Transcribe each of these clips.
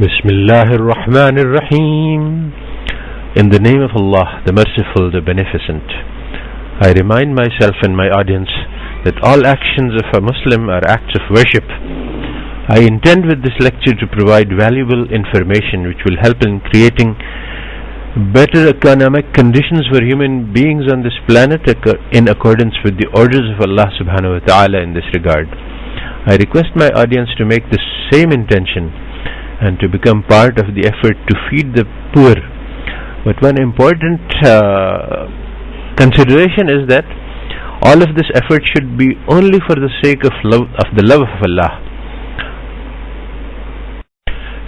Bismillahir Rahmanir Rahim. In the name of Allah, the Merciful, the Beneficent. I remind myself and my audience that all actions of a Muslim are acts of worship. I intend with this lecture to provide valuable information which will help in creating better economic conditions for human beings on this planet in accordance with the orders of Allah subhanahu wa ta'ala in this regard. I request my audience to make the same intention and to become part of the effort to feed the poor. But one important consideration is that all of this effort should be only for the sake of the love of Allah.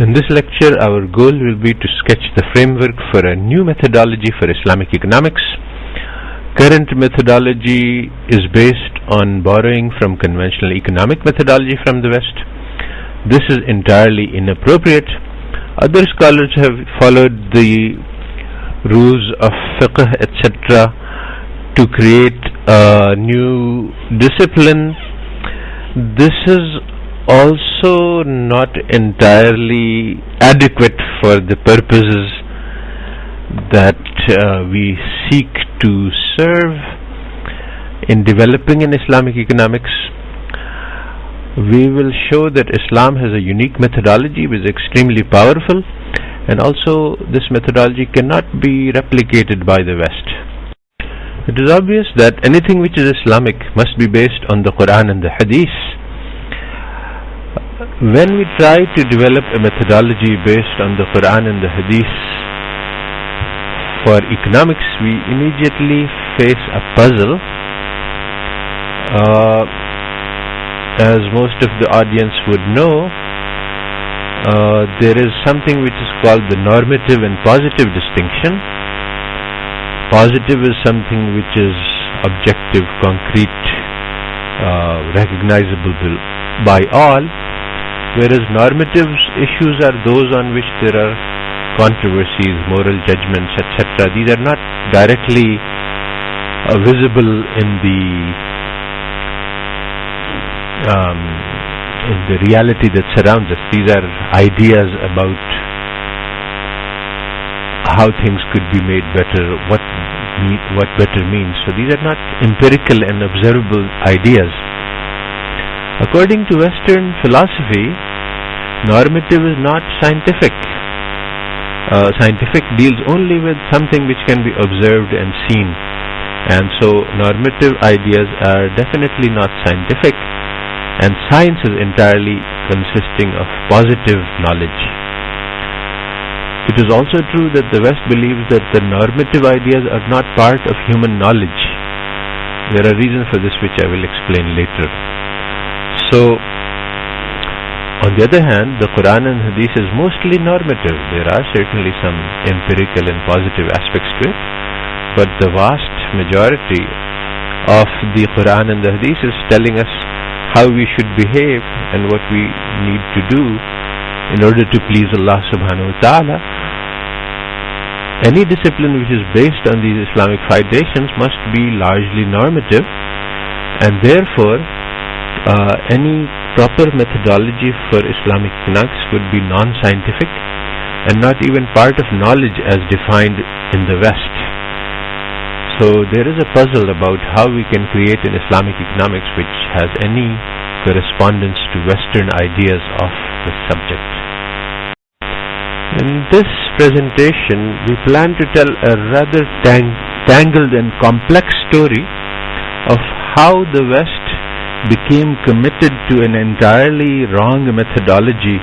In this lecture, our goal will be to sketch the framework for a new methodology for Islamic economics. Current methodology is based on borrowing from conventional economic methodology from the West. This is entirely inappropriate. Other scholars have followed the rules of fiqh, etc., to create a new discipline. This is also not entirely adequate for the purposes that we seek to serve in developing in Islamic economics. We will show that Islam has a unique methodology which is extremely powerful, and also this methodology cannot be replicated by the West. It is obvious that anything which is Islamic must be based on the Quran and the Hadith. When we try to develop a methodology based on the Quran and the Hadith for economics, we immediately face a puzzle. As most of the audience would know, there is something which is called the normative and positive distinction. Positive is something which is objective, concrete, recognizable by all, whereas normative issues are those on which there are controversies, moral judgments, etc. These are not directly visible in the reality that surrounds us. These are ideas about how things could be made better, what better means. So these are not empirical and observable ideas. According to Western philosophy, normative is not scientific. Scientific deals only with something which can be observed and seen, and so normative ideas are definitely not scientific, and science is entirely consisting of positive knowledge. It is also true that the West believes that the normative ideas are not part of human knowledge. There are reasons for this which I will explain later. So, on the other hand, the Quran and Hadith is mostly normative. There are certainly some empirical and positive aspects to it, but the vast majority of the Quran and the Hadith is telling us how we should behave and what we need to do in order to please Allah subhanahu wa ta'ala. Any discipline which is based on these Islamic foundations must be largely normative, and therefore any proper methodology for Islamic economics would be non-scientific and not even part of knowledge as defined in the West. So there is a puzzle about how we can create an Islamic economics which has any correspondence to Western ideas of the subject. In this presentation, we plan to tell a rather tangled and complex story of how the West became committed to an entirely wrong methodology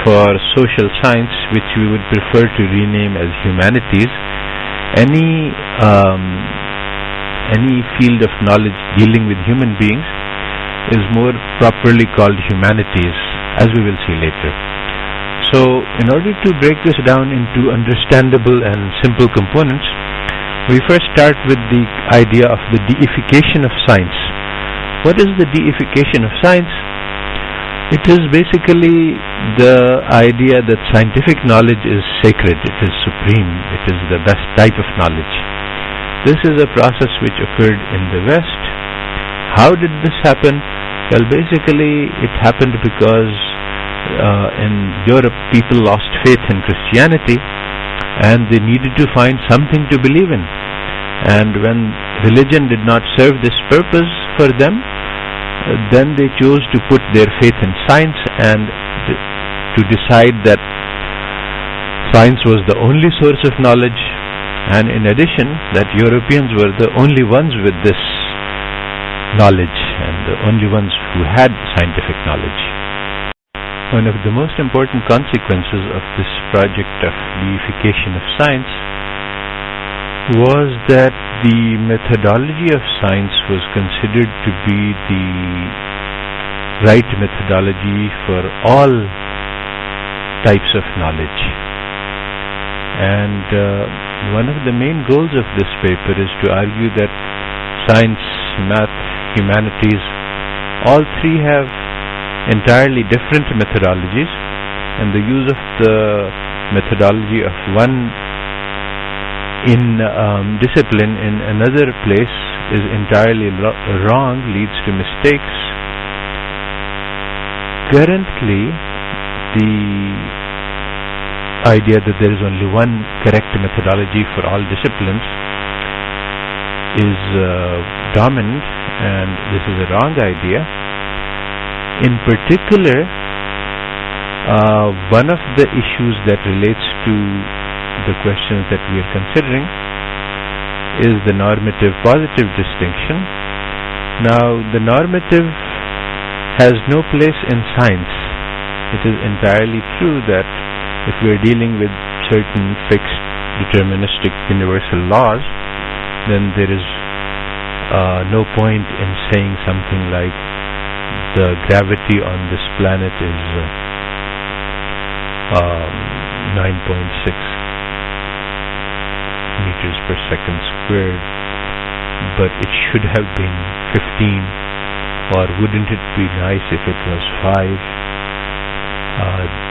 for social science, which we would prefer to rename as humanities. Any field of knowledge dealing with human beings is more properly called humanities, as we will see later. So, in order to break this down into understandable and simple components, we first start with the idea of the deification of science. What is the deification of science? It is basically the idea that scientific knowledge is sacred, it is supreme, it is the best type of knowledge. This is a process which occurred in the West. How did this happen? Well, basically it happened because in Europe people lost faith in Christianity and they needed to find something to believe in. And when religion did not serve this purpose for them, then they chose to put their faith in science and to decide that science was the only source of knowledge, and in addition that Europeans were the only ones with this knowledge and the only ones who had scientific knowledge. One of the most important consequences of this project of deification of science was that the methodology of science was considered to be the right methodology for all types of knowledge. And one of the main goals of this paper is to argue that science, math, humanities, all three have entirely different methodologies, and the use of the methodology of one in discipline in another place is entirely wrong, leads to mistakes. Currently, the idea that there is only one correct methodology for all disciplines is dominant, and this is a wrong idea. In particular, one of the issues that relates to the questions that we are considering is the normative positive distinction. Now, the normative has no place in science. It is entirely true that if we are dealing with certain fixed deterministic universal laws, then there is no point in saying something like the gravity on this planet is 9.6 meters per second squared, but it should have been 15, or wouldn't it be nice if it was 5?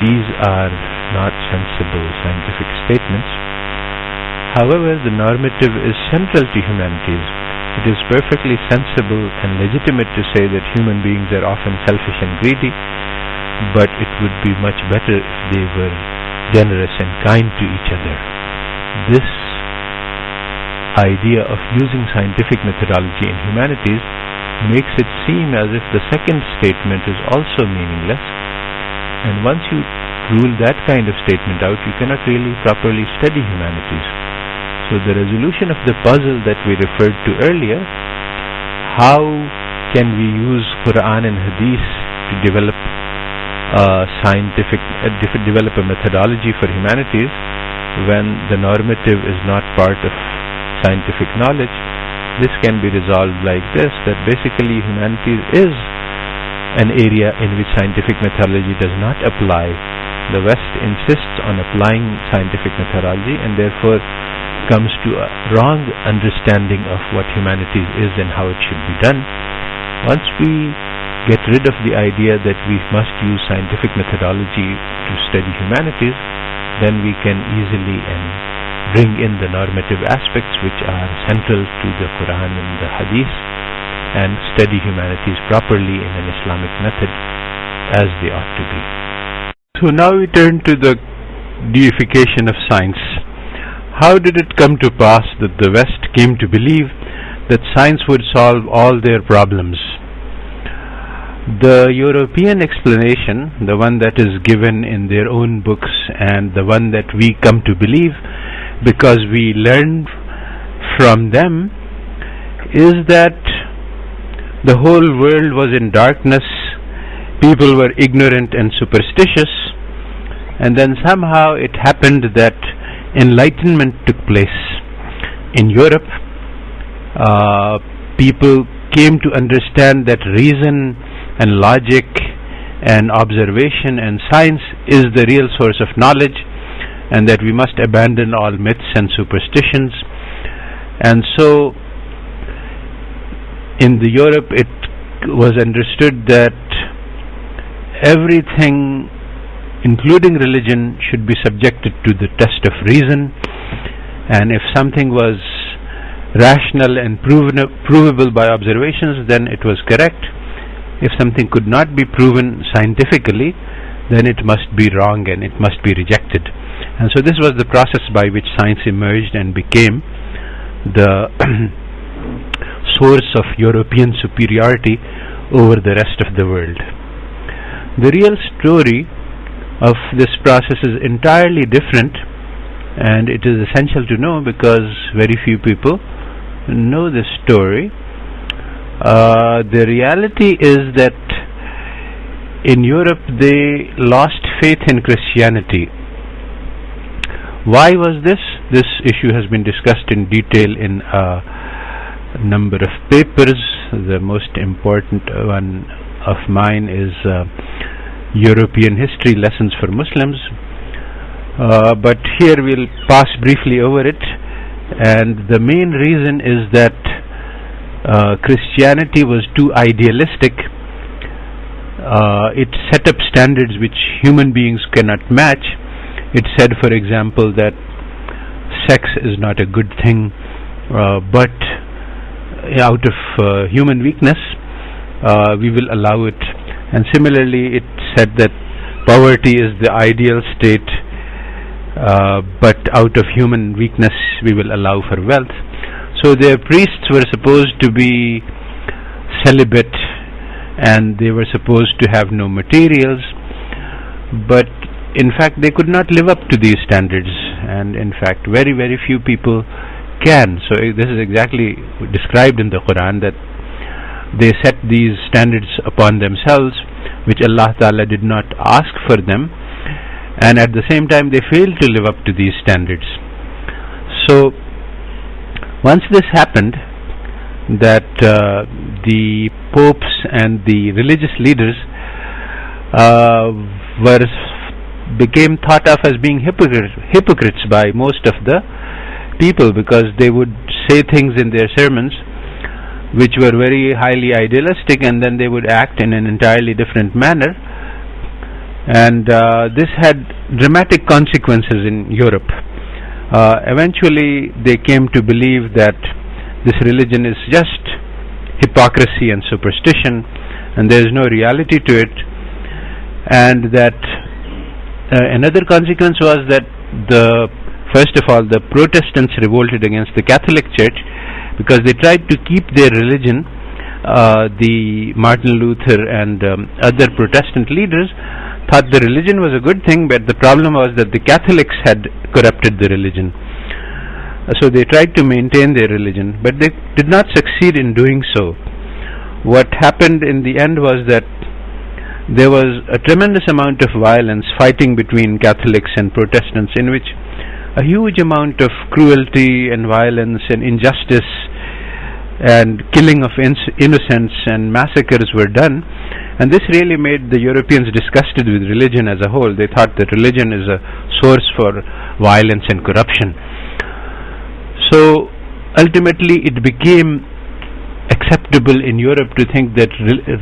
These are not sensible scientific statements. However, the normative is central to humanities. It is perfectly sensible and legitimate to say that human beings are often selfish and greedy, but it would be much better if they were generous and kind to each other. This idea of using scientific methodology in humanities makes it seem as if the second statement is also meaningless, and once you rule that kind of statement out, you cannot really properly study humanities. So the resolution of the puzzle that we referred to earlier, how can we use Quran and Hadith to develop develop a methodology for humanities when the normative is not part of scientific knowledge? This can be resolved like this, that basically humanities is an area in which scientific methodology does not apply. The West insists on applying scientific methodology and therefore comes to a wrong understanding of what humanities is and how it should be done. Once we get rid of the idea that we must use scientific methodology to study humanities, then we can easily bring in the normative aspects which are central to the Quran and the Hadith and study humanities properly in an Islamic method as they ought to be. So now we turn to the deification of science. How did it come to pass that the West came to believe that science would solve all their problems? The European explanation, the one that is given in their own books and the one that we come to believe because we learned from them, is that the whole world was in darkness, people were ignorant and superstitious, and then somehow it happened that enlightenment took place in Europe. People came to understand that reason and logic and observation and science is the real source of knowledge, and that we must abandon all myths and superstitions. And so in the Europe it was understood that everything, including religion, should be subjected to the test of reason, and if something was rational and provable by observations, then it was correct. If something could not be proven scientifically, then it must be wrong and it must be rejected. And so this was the process by which science emerged and became the source of European superiority over the rest of the world. The real story of this process is entirely different, and it is essential to know because very few people know this story. The reality is that in Europe they lost faith in Christianity. Why was this? This issue has been discussed in detail in a number of papers. The most important one of mine is European History Lessons for Muslims. But here we'll pass briefly over it. And the main reason is that Christianity was too idealistic. It set up standards which human beings cannot match. It said, for example, that sex is not a good thing, but out of human weakness we will allow it. And similarly it said that poverty is the ideal state, but out of human weakness we will allow for wealth. So their priests were supposed to be celibate, and they were supposed to have no materials, but in fact they could not live up to these standards, and in fact very, very few people can. So this is exactly described in the Quran, that they set these standards upon themselves which Allah Ta'ala did not ask for them, and at the same time they failed to live up to these standards. So once this happened, that the popes and the religious leaders became thought of as being hypocrites by most of the people, because they would say things in their sermons which were very highly idealistic, and then they would act in an entirely different manner. And this had dramatic consequences in Europe. Eventually they came to believe that this religion is just hypocrisy and superstition, and there is no reality to it, and that another consequence was that first of all the Protestants revolted against the Catholic Church, because they tried to keep their religion. The Martin Luther and other Protestant leaders thought the religion was a good thing, but the problem was that the Catholics had corrupted the religion. So they tried to maintain their religion, but they did not succeed in doing so. What happened in the end was that there was a tremendous amount of violence, fighting between Catholics and Protestants, in which a huge amount of cruelty and violence and injustice and killing of innocents and massacres were done. And this really made the Europeans disgusted with religion as a whole. They thought that religion is a source for violence and corruption. So ultimately it became acceptable in Europe to think that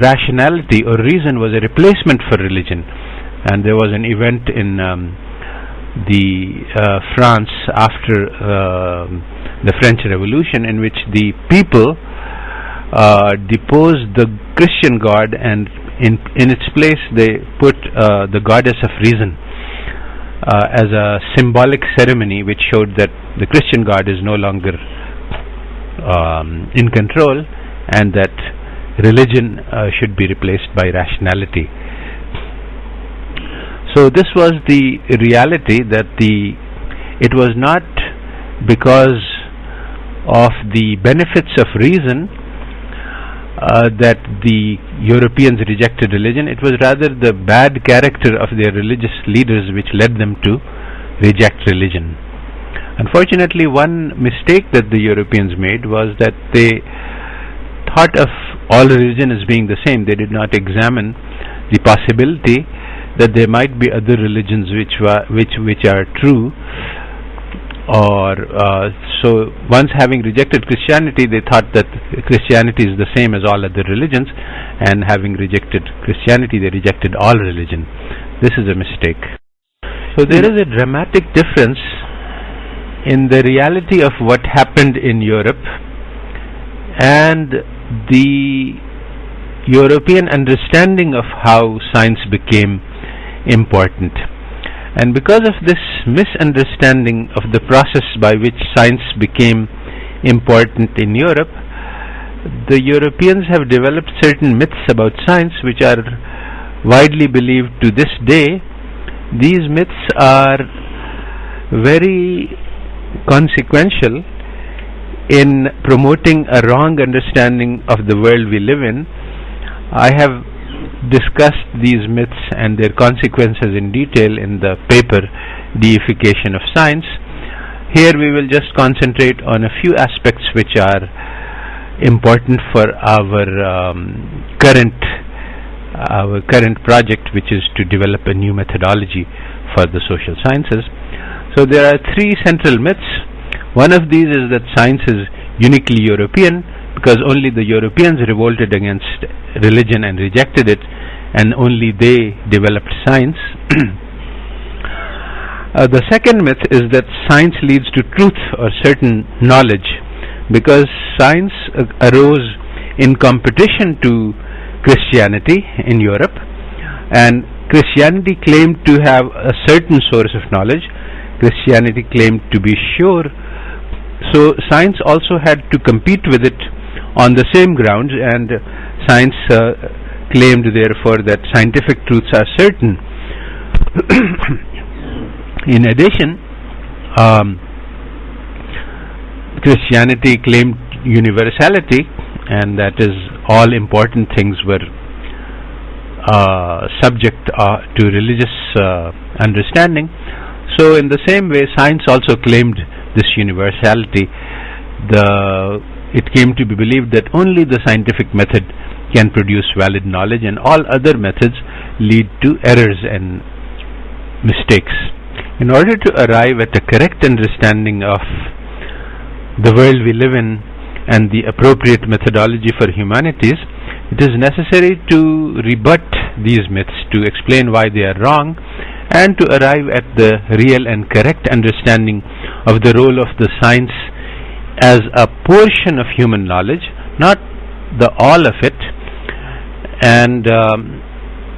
rationality or reason was a replacement for religion. And there was an event in France after the French Revolution, in which the people deposed the Christian god, and in its place they put the goddess of reason as a symbolic ceremony, which showed that the Christian god is no longer in control, and that religion should be replaced by rationality. So this was the reality, that it was not because of the benefits of reason that the Europeans rejected religion. It was rather the bad character of their religious leaders which led them to reject religion. Unfortunately, one mistake that the Europeans made was that they thought of all religion as being the same. They did not examine the possibility that there might be other religions which are true, or so once having rejected Christianity, they thought that Christianity is the same as all other religions, and having rejected Christianity, they rejected all religion. This is a mistake. So there is a dramatic difference in the reality of what happened in Europe and the European understanding of how science became important. And because of this misunderstanding of the process by which science became important in Europe, the Europeans have developed certain myths about science which are widely believed to this day. These myths are very consequential in promoting a wrong understanding of the world we live in. I have discussed these myths and their consequences in detail in the paper Deification of Science. Here we will just concentrate on a few aspects which are important for our current project, which is to develop a new methodology for the social sciences. So there are three central myths. One of these is that science is uniquely European because only the Europeans revolted against religion and rejected it, and only they developed science. The second myth is that science leads to truth or certain knowledge because science arose in competition to Christianity in Europe, and Christianity claimed to have a certain source of knowledge. Christianity claimed to be sure, so science also had to compete with it on the same grounds, and science claimed therefore that scientific truths are certain. In addition, Christianity claimed universality, and that is all important things were subject to religious understanding. So in the same way, science also claimed this universality. It came to be believed that only the scientific method can produce valid knowledge, and all other methods lead to errors and mistakes. In order to arrive at a correct understanding of the world we live in and the appropriate methodology for humanities, it is necessary to rebut these myths, to explain why they are wrong, and to arrive at the real and correct understanding of the role of the science as a portion of human knowledge, not the all of it. And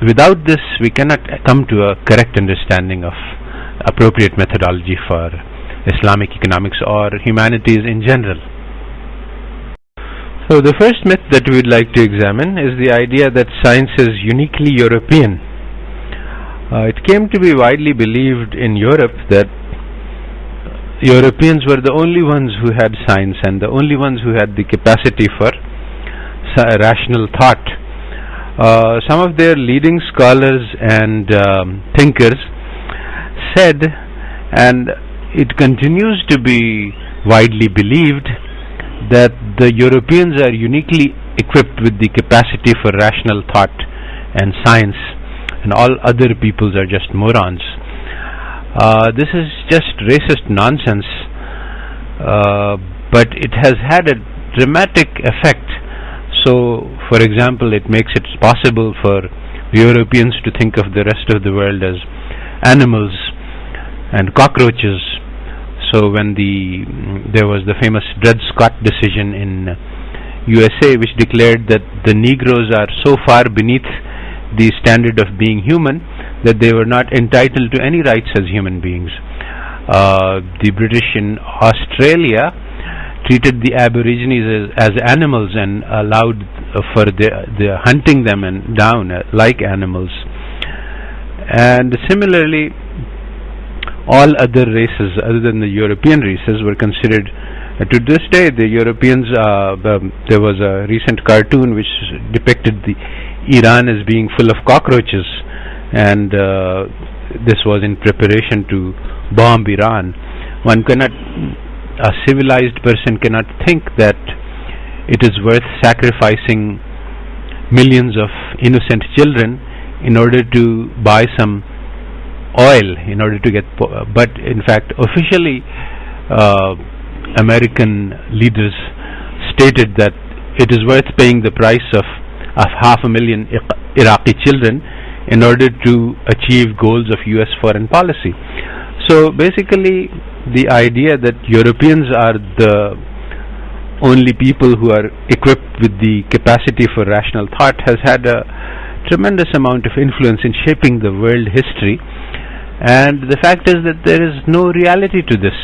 without this, we cannot come to a correct understanding of appropriate methodology for Islamic economics or humanities in general. So the first myth that we would like to examine is the idea that science is uniquely European. It came to be widely believed in Europe that Europeans were the only ones who had science and the only ones who had the capacity for rational thought. Some of their leading scholars and thinkers said, and it continues to be widely believed, that the Europeans are uniquely equipped with the capacity for rational thought and science, and all other peoples are just morons. This is just racist nonsense, but it has had a dramatic effect. So, for example, it makes it possible for Europeans to think of the rest of the world as animals and cockroaches. So when there was the famous Dred Scott decision in USA, which declared that the Negroes are so far beneath the standard of being human that they were not entitled to any rights as human beings. The British in Australia treated the Aborigines as animals and allowed for the hunting them and down like animals. And similarly, all other races other than the European races were considered, to this day the Europeans, there was a recent cartoon which depicted Iran as being full of cockroaches, and this was in preparation to bomb Iran. A civilized person cannot think that it is worth sacrificing millions of innocent children in order to buy some oil, in order to get, but in fact officially American leaders stated that it is worth paying the price of 500,000 Iraqi children in order to achieve goals of US foreign policy. So basically the idea that Europeans are the only people who are equipped with the capacity for rational thought has had a tremendous amount of influence in shaping the world history, and the fact is that there is no reality to this.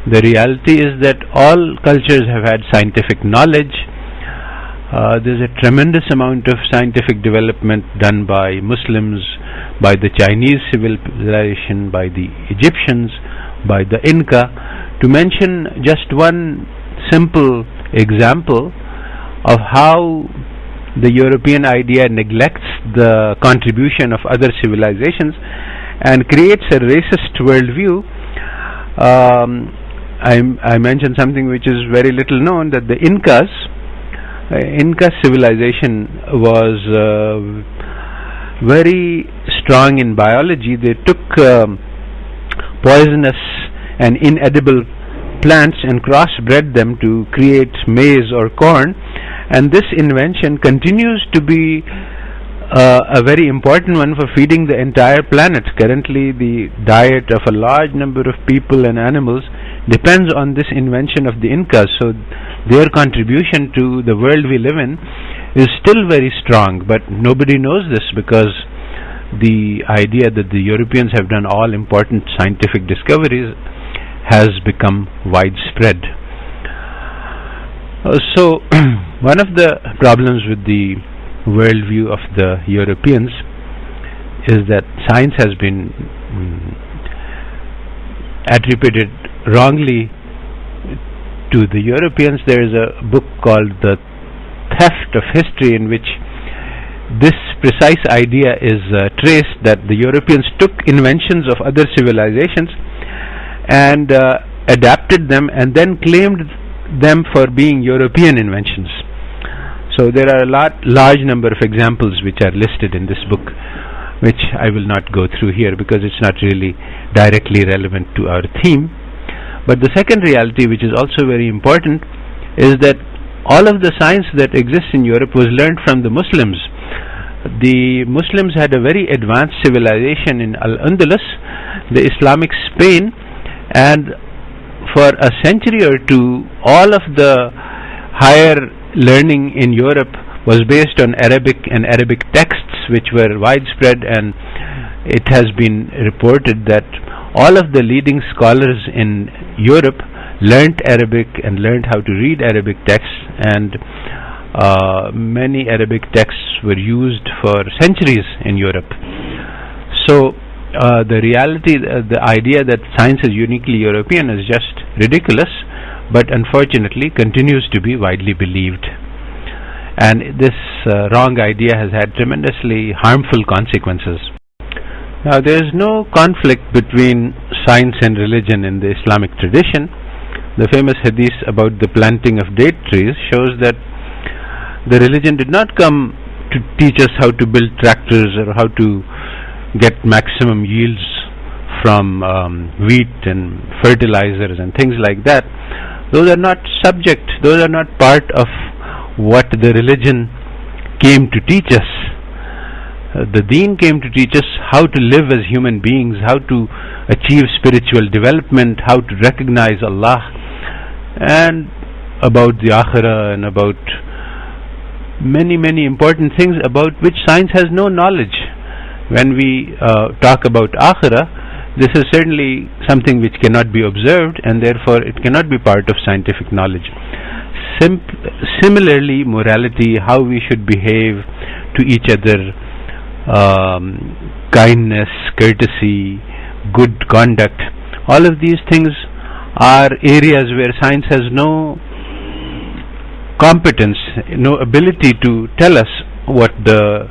The reality is that all cultures have had scientific knowledge. There's a tremendous amount of scientific development done by Muslims, by the Chinese civilization, by the Egyptians, by the Inca. To mention just one simple example of how the European idea neglects the contribution of other civilizations and creates a racist worldview. I mentioned something which is very little known, that the Inca civilization was very strong in biology. They took poisonous and inedible plants and crossbred them to create maize or corn, and this invention continues to be a very important one for feeding the entire planet. Currently, the diet of a large number of people and animals depends on this invention of the Incas, so their contribution to the world we live in is still very strong, but nobody knows this because the idea that the Europeans have done all important scientific discoveries has become widespread. So one of the problems with the worldview of the Europeans is that science has been attributed wrongly to the Europeans. There is a book called The Theft of History, in which this precise idea is traced, that the Europeans took inventions of other civilizations and adapted them and then claimed them for being European inventions. So there are a large number of examples which are listed in this book, which I will not go through here because it's not really directly relevant to our theme. But the second reality, which is also very important, is that all of the science that exists in Europe was learned from the Muslims. The Muslims had a very advanced civilization in Al-Andalus, the Islamic Spain, and for a century or two, all of the higher learning in Europe was based on Arabic and Arabic texts, which were widespread, and it has been reported that all of the leading scholars in Europe learnt Arabic and learned how to read Arabic texts, and many Arabic texts were used for centuries in Europe. So the reality, the idea that science is uniquely European is just ridiculous, but unfortunately continues to be widely believed. And this wrong idea has had tremendously harmful consequences. Now, there is no conflict between science and religion in the Islamic tradition. The famous hadith about the planting of date trees shows that the religion did not come to teach us how to build tractors or how to get maximum yields from wheat and fertilizers and things like that. Those are not part of what the religion came to teach us. The Deen came to teach us how to live as human beings, how to achieve spiritual development, how to recognize Allah, and about the Akhirah, and about many important things about which science has no knowledge. When we talk about Akhirah, this is certainly something which cannot be observed, and therefore it cannot be part of scientific knowledge. Similarly, morality, how we should behave to each other, kindness, courtesy, good conduct, all of these things are areas where science has no competence, no ability to tell us what the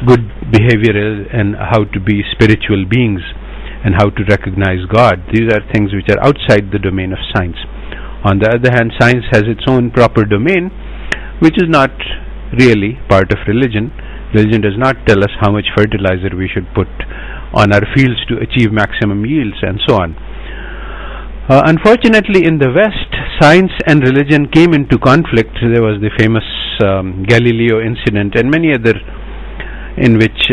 good behavior is and how to be spiritual beings and how to recognize God. These are things which are outside the domain of science. On the other hand, science has its own proper domain, which is not really part of religion. Religion does not tell us how much fertilizer we should put on our fields to achieve maximum yields, and so on. Unfortunately, in the West, science and religion came into conflict. There was the famous Galileo incident and many other in which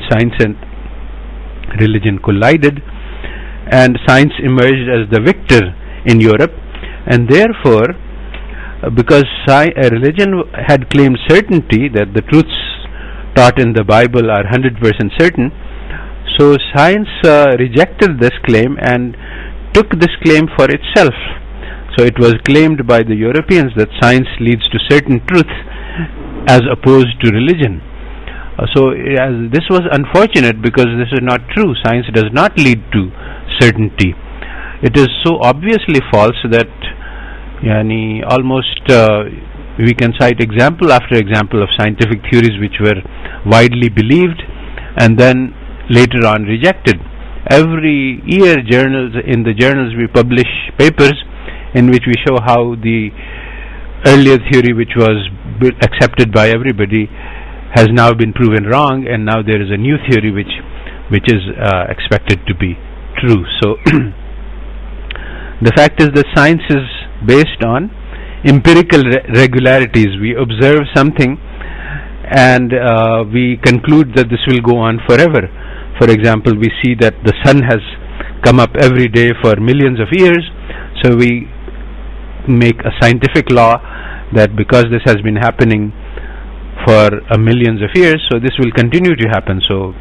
science and religion collided, and science emerged as the victor in Europe. And therefore, because religion had claimed certainty that the truths taught in the Bible are 100% certain. So science rejected this claim and took this claim for itself. So it was claimed by the Europeans that science leads to certain truths as opposed to religion. This was unfortunate because this is not true. Science does not lead to certainty. It is so obviously false that almost we can cite example after example of scientific theories which were widely believed and then later on rejected. Every year in the journals we publish papers in which we show how the earlier theory which was accepted by everybody has now been proven wrong, and now there is a new theory which is expected to be true. So the fact is that science is based on empirical regularities. We observe something and we conclude that this will go on forever. For example, we see that the sun has come up every day for millions of years, so we make a scientific law that because this has been happening for millions of years, so this will continue to happen. So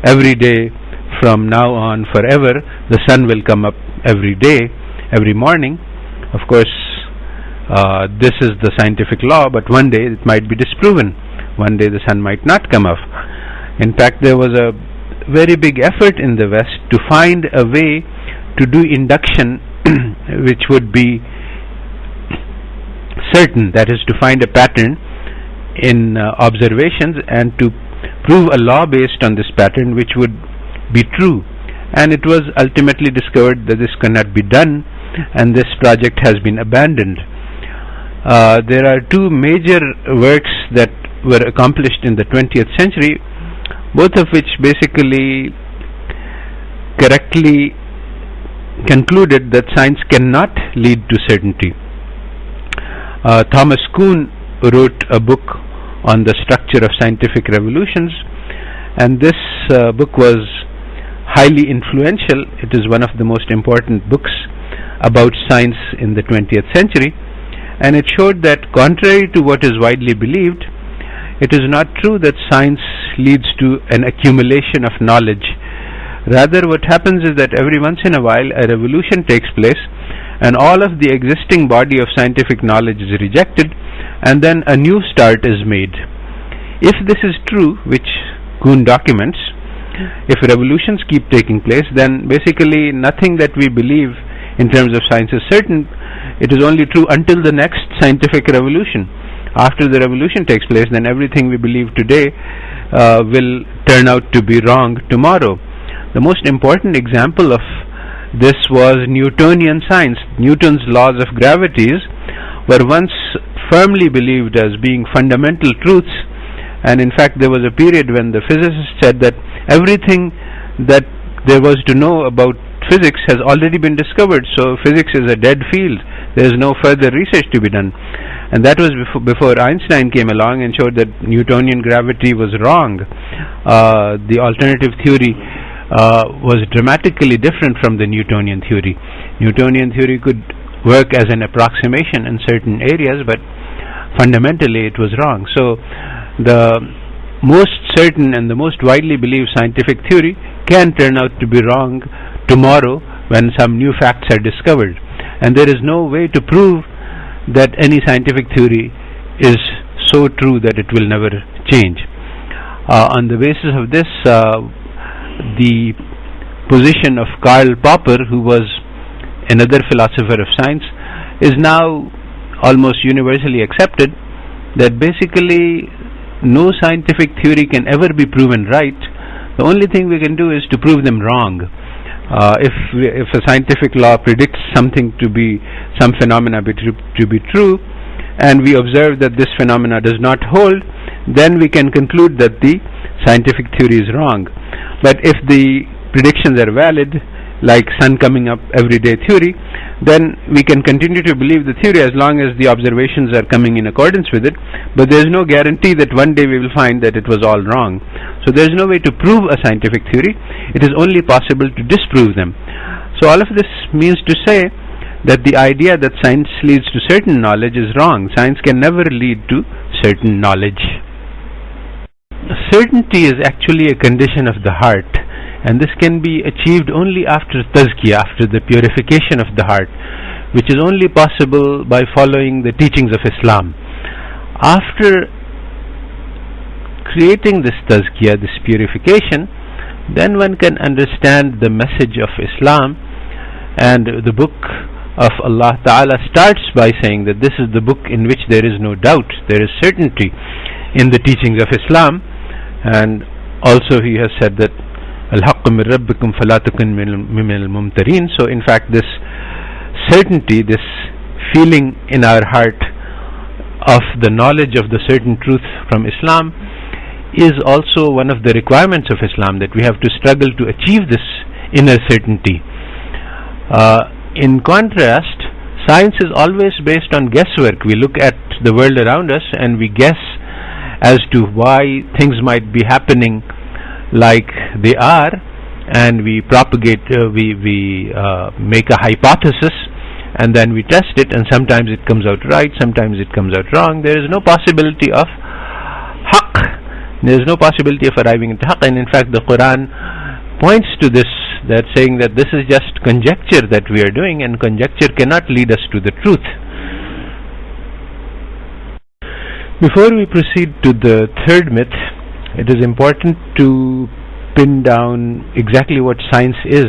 every day from now on forever, the sun will come up every day, every morning. Of course, this is the scientific law, but one day it might be disproven. One day the sun might not come up. In fact, there was a very big effort in the West to find a way to do induction which would be certain, that is, to find a pattern in observations and to prove a law based on this pattern which would be true. And it was ultimately discovered that this cannot be done, and this project has been abandoned. There are two major works that were accomplished in the 20th century, both of which basically correctly concluded that science cannot lead to certainty. Thomas Kuhn wrote a book on the structure of scientific revolutions, and this book was highly influential. It is one of the most important books about science in the 20th century, and it showed that contrary to what is widely believed, it is not true that science leads to an accumulation of knowledge. Rather, what happens is that every once in a while a revolution takes place and all of the existing body of scientific knowledge is rejected, and then a new start is made. If this is true, which Kuhn documents, if revolutions keep taking place, then basically nothing that we believe in terms of science is certain. It is only true until the next scientific revolution. After the revolution takes place, then everything we believe today will turn out to be wrong tomorrow. The most important example of this was Newtonian science. Newton's laws of gravity were once firmly believed as being fundamental truths, and in fact there was a period when the physicists said that everything that there was to know about physics has already been discovered, so physics is a dead field. There is no further research to be done. And that was before Einstein came along and showed that Newtonian gravity was wrong. The alternative theory was dramatically different from the Newtonian theory. Newtonian theory could work as an approximation in certain areas, but fundamentally it was wrong. So the most certain and the most widely believed scientific theory can turn out to be wrong tomorrow when some new facts are discovered. And there is no way to prove that any scientific theory is so true that it will never change. On the basis of this, the position of Karl Popper, who was another philosopher of science, is now almost universally accepted, that basically no scientific theory can ever be proven right. The only thing we can do is to prove them wrong. If a scientific law predicts something to be, some phenomena to be true, and we observe that this phenomena does not hold, then we can conclude that the scientific theory is wrong. But if the predictions are valid, like sun coming up every day theory, then we can continue to believe the theory as long as the observations are coming in accordance with it, but there is no guarantee that one day we will find that it was all wrong. So there is no way to prove a scientific theory. It is only possible to disprove them. So all of this means to say that the idea that science leads to certain knowledge is wrong. Science can never lead to certain knowledge. certainty is actually a condition of the heart, and this can be achieved only after tazkiyah, after the purification of the heart, which is only possible by following the teachings of Islam. After creating this tazkiyah, this purification, then one can understand the message of Islam. And the book of Allah Ta'ala starts by saying that this is the book in which there is no doubt, there is certainty in the teachings of Islam. And also he has said that Al-Haqqu min Rabbikum fala takun min al-mumtarin. So in fact this certainty, this feeling in our heart of the knowledge of the certain truth from Islam is also one of the requirements of Islam, that we have to struggle to achieve this inner certainty. In contrast, science is always based on guesswork. We look at the world around us and we guess as to why things might be happening like they are, and we propagate, we make a hypothesis, and then we test it, and sometimes it comes out right, sometimes it comes out wrong. There is no possibility of haqq. There is no possibility of arriving at haqq, and in fact the Quran points to this, that saying that this is just conjecture that we are doing, and conjecture cannot lead us to the truth. Before we proceed to the third myth, it is important to pin down exactly what science is,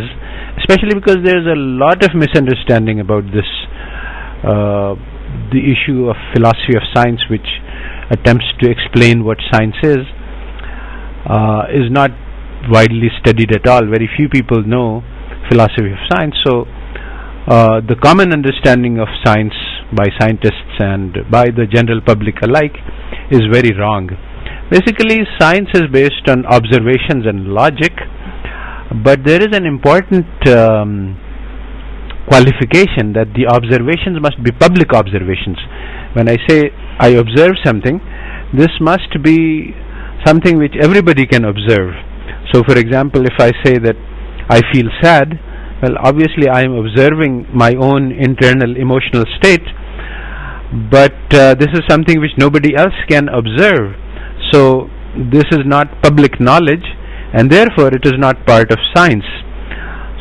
especially because there is a lot of misunderstanding about this, the issue of philosophy of science, which attempts to explain what science is not widely studied at all. Very few people know philosophy of science. So the common understanding of science by scientists and by the general public alike is very wrong. Basically, science is based on observations and logic, but there is an important qualification, that the observations must be public observations. When I say I observe something, this must be something which everybody can observe. So for example, if I say that I feel sad, well, obviously I am observing my own internal emotional state, but this is something which nobody else can observe. So this is not public knowledge, and therefore it is not part of science.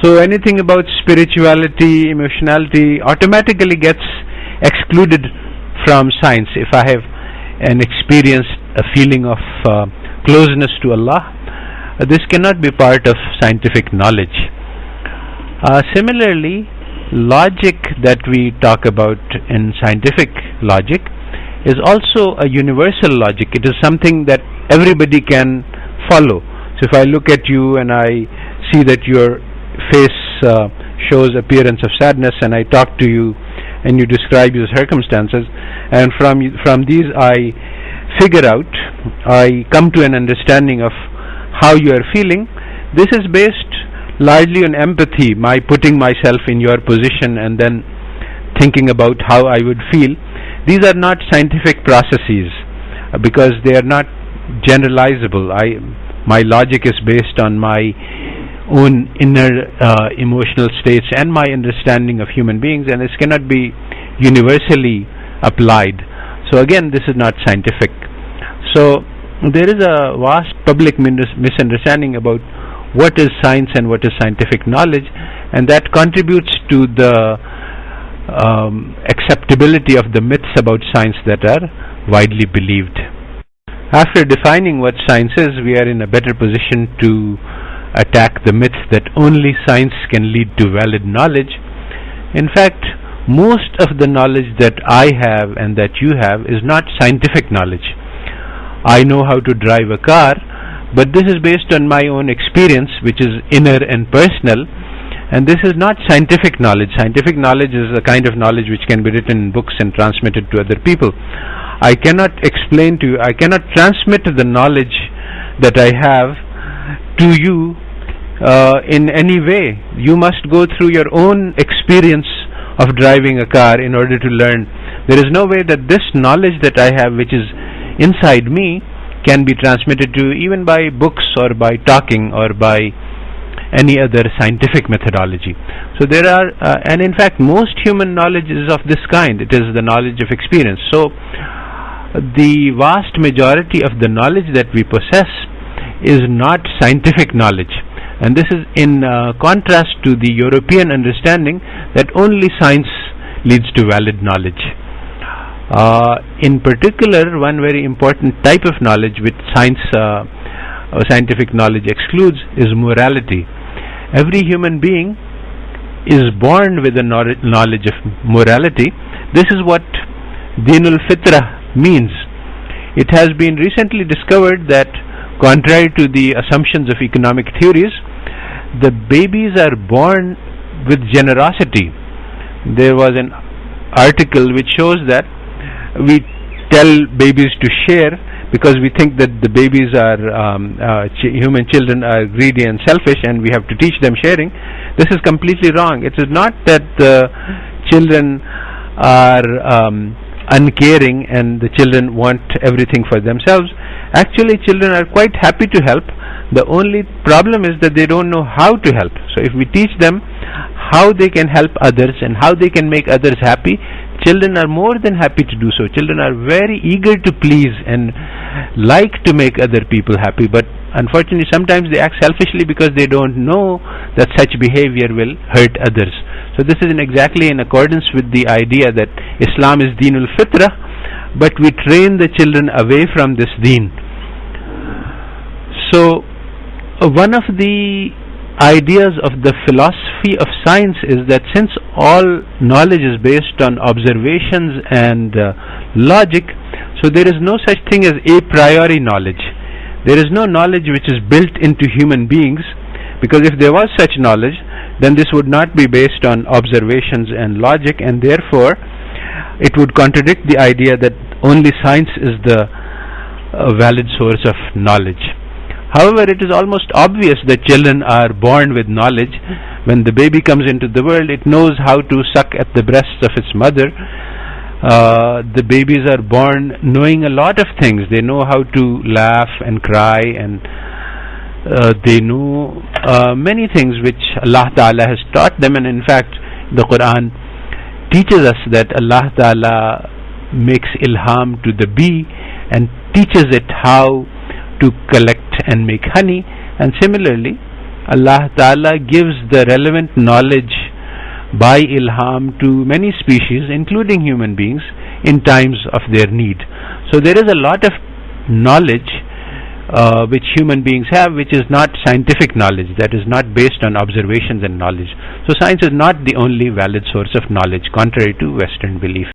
So anything about spirituality, emotionality automatically gets excluded from science. If I have an experience, a feeling of closeness to Allah, this cannot be part of scientific knowledge. Similarly, logic that we talk about in scientific logic is also a universal logic. It is something that everybody can follow. So if I look at you and I see that your face shows appearance of sadness, and I talk to you and you describe your circumstances, and from these I figure out, I come to an understanding of how you are feeling. This is based largely on empathy, my putting myself in your position and then thinking about how I would feel. These are not scientific processes because they are not generalizable. My logic is based on my own inner emotional states and my understanding of human beings, and this cannot be universally applied. So again, this is not scientific. So there is a vast public misunderstanding about what is science and what is scientific knowledge, and that contributes to the acceptability of the myths about science that are widely believed. After defining what science is, we are in a better position to attack the myth that only science can lead to valid knowledge. In fact, most of the knowledge that I have and that you have is not scientific knowledge. I know how to drive a car, but this is based on my own experience, which is inner and personal, and this is not scientific knowledge. Scientific knowledge is a kind of knowledge which can be written in books and transmitted to other people. I cannot explain to you, I cannot transmit the knowledge that I have to you in any way. You must go through your own experience of driving a car in order to learn. There is no way that this knowledge that I have, which is inside me, can be transmitted to you even by books or by talking or by any other scientific methodology. So there are, and in fact most human knowledge is of this kind. It is the knowledge of experience. So the vast majority of the knowledge that we possess is not scientific knowledge, and this is in contrast to the European understanding that only science leads to valid knowledge. In particular, one very important type of knowledge which scientific knowledge excludes is morality. Every human being is born with a knowledge of morality. This is what Dinul Fitra means. It has been recently discovered that, contrary to the assumptions of economic theories, the babies are born with generosity. There was an article which shows that we tell babies to share because we think that the babies are human children are greedy and selfish, and we have to teach them sharing. This is completely wrong. It is not that the children are uncaring and the children want everything for themselves. Actually, children are quite happy to help. The only problem is that they don't know how to help. So if we teach them how they can help others and how they can make others happy, children are more than happy to do so. Children are very eager to please and like to make other people happy, but unfortunately sometimes they act selfishly because they don't know that such behavior will hurt others. So this is exactly in accordance with the idea that Islam is Dinul Fitra, but we train the children away from this deen. So one of the ideas of the philosophy of science is that since all knowledge is based on observations and logic, so there is no such thing as a priori knowledge. There is no knowledge which is built into human beings, because if there was such knowledge, then this would not be based on observations and logic, and therefore it would contradict the idea that only science is the valid source of knowledge. However, it is almost obvious that children are born with knowledge. When the baby comes into the world, it knows how to suck at the breasts of its mother. The babies are born knowing a lot of things. They know how to laugh and cry, and they know many things which Allah Ta'ala has taught them. And in fact, the Quran teaches us that Allah Ta'ala makes ilham to the bee and teaches it how to collect and make honey, and similarly Allah Ta'ala gives the relevant knowledge by ilham to many species, including human beings, in times of their need. So there is a lot of knowledge which human beings have, which is not scientific knowledge, that is not based on observations and knowledge. So science is not the only valid source of knowledge, contrary to Western belief.